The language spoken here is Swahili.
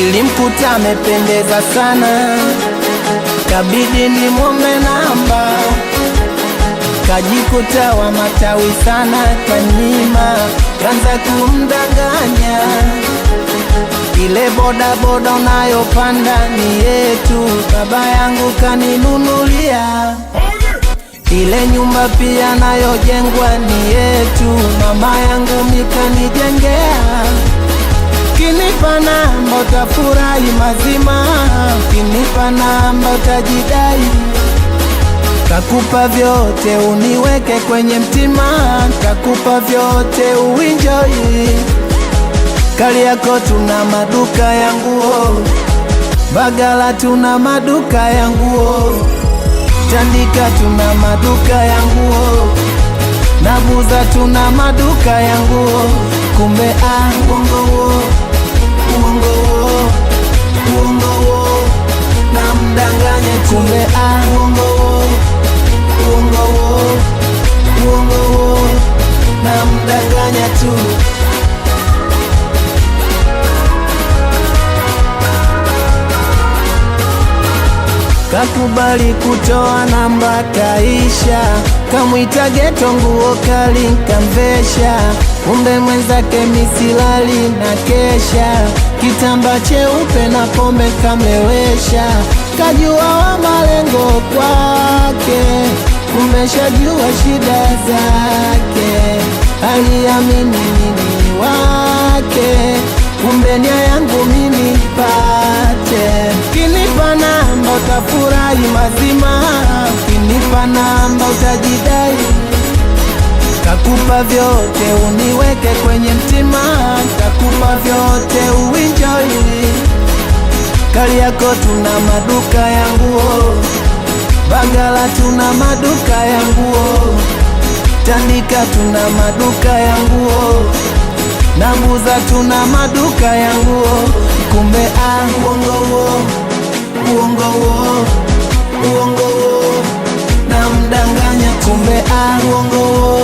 Nilimkuta amependeza sana, kabidi nimwombe namba, kajikuta wa matawi sana, kanyima, kanza kumdanganya. Ile boda boda unayopanda ni yetu, baba yangu kaninunulia. Ile nyumba pia nayojengwa ni yetu, mama yangu mikanijengea. Kinipa namba utafurahi mazima, kinipa namba utajidai. Takupa vyote uniweke kwenye mtima, takupa vyote uenjoy. Kariakoo tuna maduka ya nguo, Bagala tuna maduka ya nguo, Tandika tuna maduka ya nguo, na Buza tuna maduka ya nguo. Kumbe uongo wo, uongo wo, uongo wo, na mdanganya tu. Kumbe uongo wo, uongo wo, uongo wo, na mdanganya tu. Kakubali kutoa namba kaisha, kamwita geto nguo kali kamvesha. Kumbe mwenzake misilali na kesha, kitamba cheupe na pombe kamlewesha. Kajua wa malengo kwake, kumbe shajua shida zake. Aliamini mimi wake, kumbe nia yangu mimi pate. Kinipa namba utafurahi mazima, kinipa namba utajidai. Takupa vyote uniweke kwenye mtima, takupa vyote uenjoy. Kariakoo tuna maduka ya nguo, Bagala tuna maduka ya nguo, Tandika tuna maduka ya nguo, na Buza tuna maduka ya nguo. Kumbe uongo wo, uongo wo, uongo wo, na mdanganya. Kumbe uongo wo,